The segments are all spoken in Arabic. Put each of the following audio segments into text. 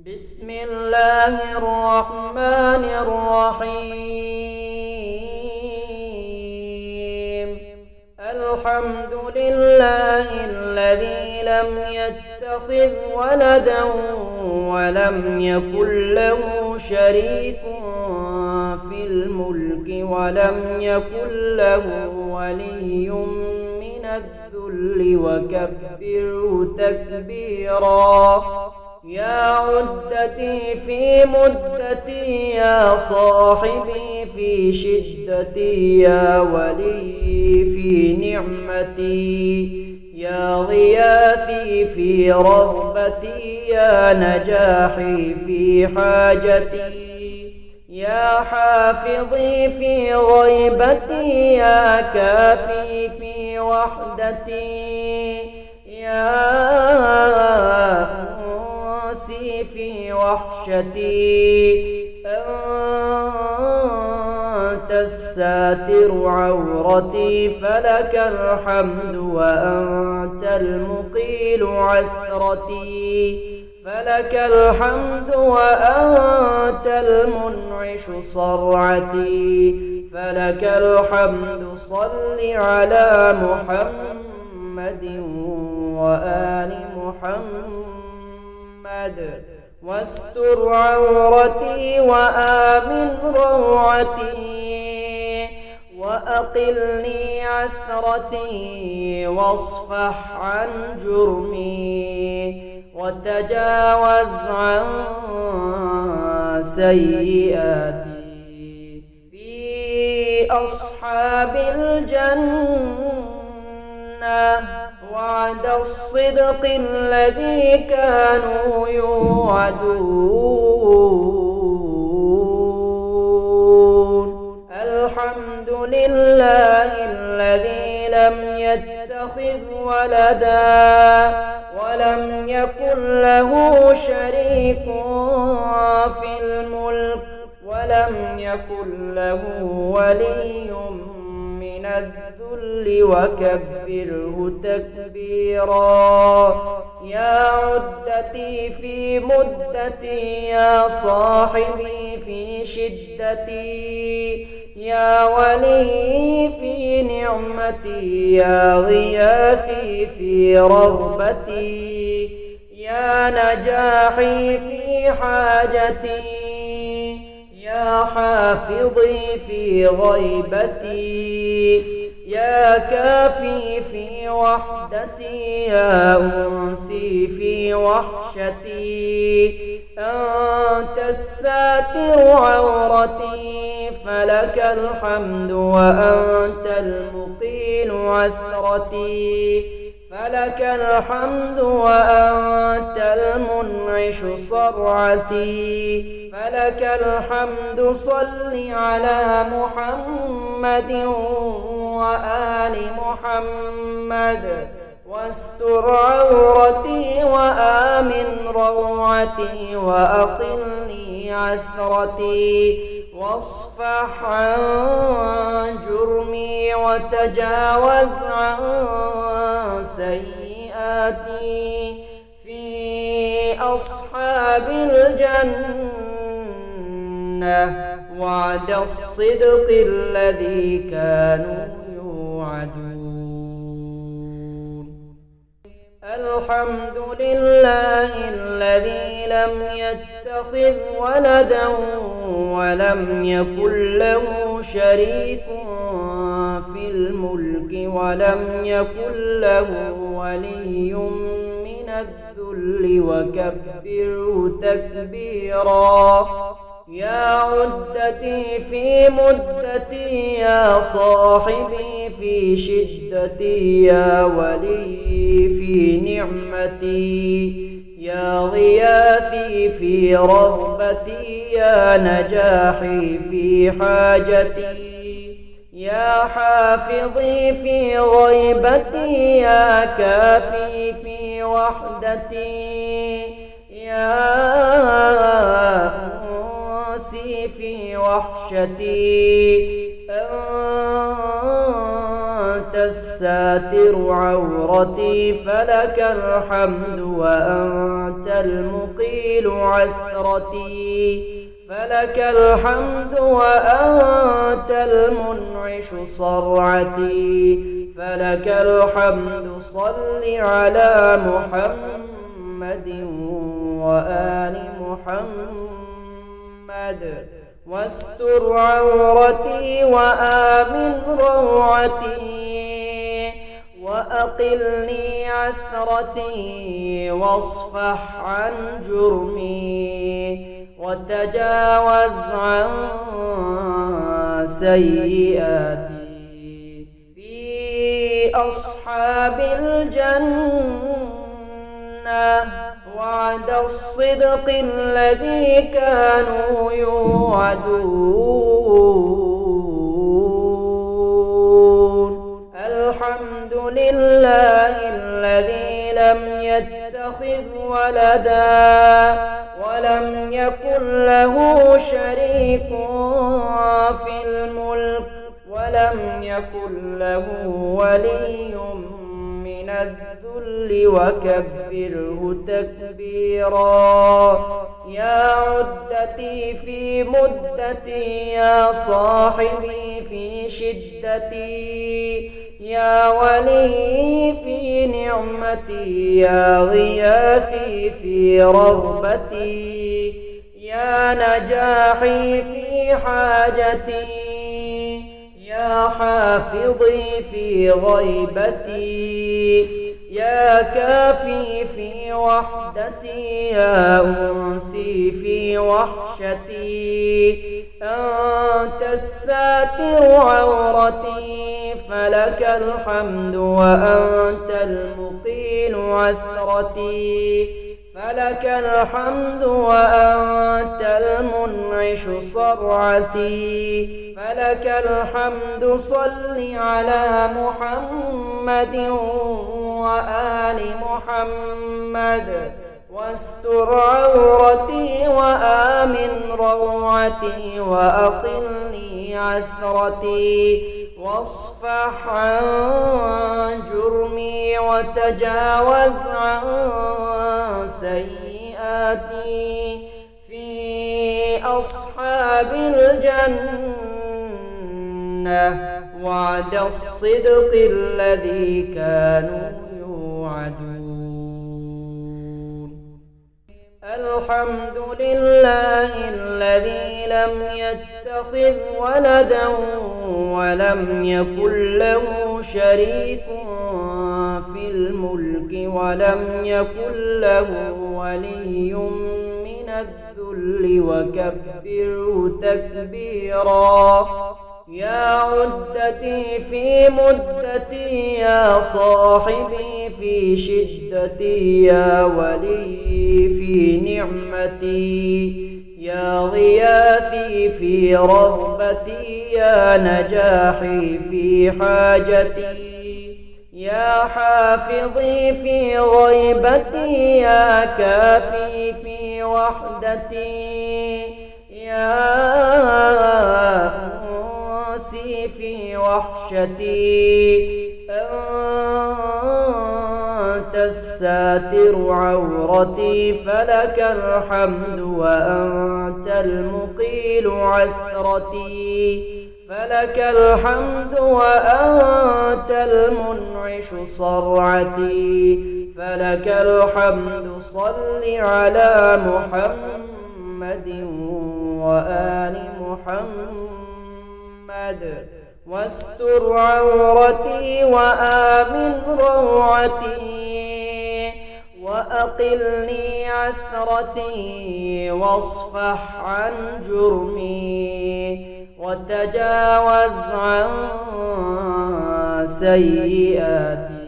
بسم الله الرحمن الرحيم. الحمد لله الذي لم يتخذ ولدا ولم يكن له شريك في الملك ولم يكن له ولي من الذل وكبره تكبيرا. يا عدتي في مدتي، يا صاحبي في شدتي، يا ولي في نعمتي، يا غياثي في رغبتي، يا نجاحي في حاجتي، يا حافظي في غيبتي، يا كافي في وحدتي، يا في وحشتي. أنت الساتر عورتي فلك الحمد، وأنت المقيل عثرتي فلك الحمد، وأنت المنعش صرعتي فلك الحمد. صل على محمد وآل محمد واستر عورتي وآمن روعتي، وأقلني عثرتي واصفح عن جرمي، وتجاوز عن سيئاتي. في أصحاب الجنة وعد الصدق الذي كانوا يوعدون. الحمد لله الذي لم يتخذ ولدا ولم يكن له شريك في الملك ولم يكن له ولي من الذل وكبره تكبيرا. يا عدتي في مدتي، يا صاحبي في شدتي، يا ولي في نعمتي، يا غياثي في رغبتي، يا نجاحي في حاجتي، يا حافظي في غيبتي، يا كافي في وحدتي، يا أنسي في وحشتي. أنت الساتر عورتي فلك الحمد، وأنت المقيل عثرتي فلك الحمد، وأنت المنعش صرعتي فلك الحمد. صل على محمد وآل محمد واستر عورتي وآمن روعتي، وأقلني عثرتي واصفح عن جرمي، وتجاوز عن سيئاتي. في أصحاب الجنة وعد الصدق الذي كانوا يوعدون. الحمد لله الذي لم يتخذ ولدا ولم يكن له شريك في الملك ولم يكن له ولي من الذل وكبره تكبيرا. يا عدتي في مدتي، يا صاحبي في شدتي، يا ولي في نعمتي، يا غياثي في رغبتي، يا نجاحي في حاجتي، يا حافظي في غيبتي، يا كافي في وحدتي، يا أنسي في وحشتي. أنت الساتر الساتر عورتي فلك الحمد وأنت المقيل عثرتي فلك الحمد وأنت المنعش صرعتي فلك الحمد صل على محمد وآل محمد واستر عورتي وآمن روعتي وأقلني عثرتي واصفح عن جرمي وتجاوز عن سيئاتي في أصحاب الجنة وعد الصدق الذي كانوا يوعدون الحمد لله الذي لم يتخذ ولدا ولم يكن له شريك في الملك ولم يكن له ولي من الذل وكبره تكبيرا يا عدتي في مدتي يا صاحبي في شدتي يا ولي في نعمتي يا غياثي في رغبتي يا نجاحي في حاجتي يا حافظي في غيبتي يا كافي في وحدتي يا أنسي في وحشتي أنت الساتر عورتي فلك الحمد وأنت المقيل عثرتي فلك الحمد وأنت المنعش صرعتي فلك الحمد صل على محمد وآل محمد واستر عورتي وآمن روعتي وأقلني عثرتي واصفح عن جرمي وتجاوز عن سيئاتي في أصحاب الجنة وعد الصدق الذي كانوا يوعدون الحمد لله الذي لم يتخذ ولدا ولم يكن له شريك في الملك ولم يكن له ولي من الذل وكبره تكبيرا يا عدتي في مدتي يا صاحبي في شدتي يا ولي في نعمتي يا غياثي في رغبتي يا نجاحي في حاجتي يا حافظي في غيبتي يا كافي في وحدتي يا أنسي في وحشتي أنت الساتر عورتي فلك الحمد وأنت المقيل عثرتي فلك الحمد وأنت المنعش صرعتي فلك الحمد صل على محمد وآل محمد واستر عورتي وآمن روعتي وأقلني عثرتي واصفح عن جرمي وتجاوز عن سيئاتي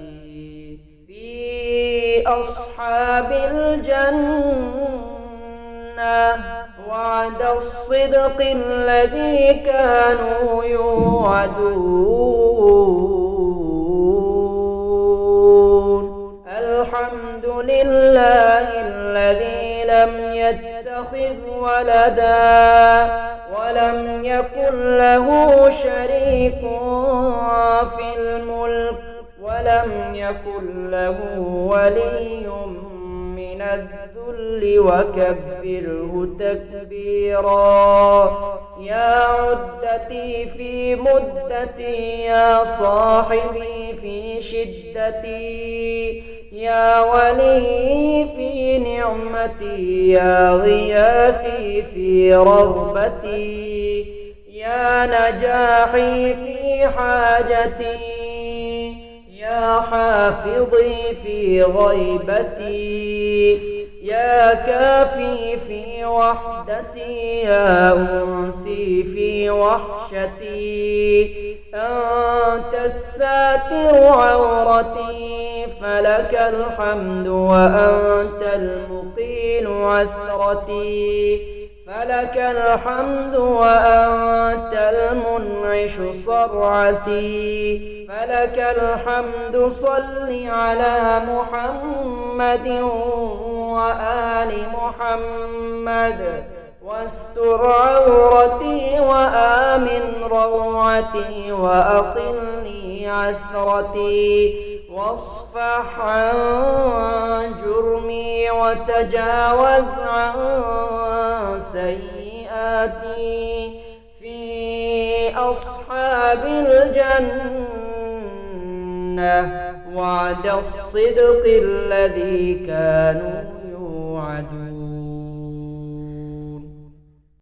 في أصحاب الجنة وعد الصدق الذي كانوا يوعدون الحمد لله الذي لم يتخذ ولدا ولم يكن له شريك في الملك ولم يكن له ولي من الذل وكبره تكبيرا. يا عدتي في مدتي، يا صاحبي في شدتي، يا ولي في نعمتي، يا غياثي في رغبتي، يا نجاحي في حاجتي، يا حافظي في غيبتي، يا كافي في وحدتي، يا أنسي في وحشتي. أنت الساتر عورتي فلك الحمد، وأنت المقيل عثرتي فلك الحمد، وأنت المنعش صرعتي فلك الحمد. صل على محمد وآل محمد، واستر عورتي وآمن روعتي، وأقلني عثرتي، واصفح عن جرمي، وتجاوز عن سيئاتي. في أصحاب الجنة وعد الصدق الذي كانوا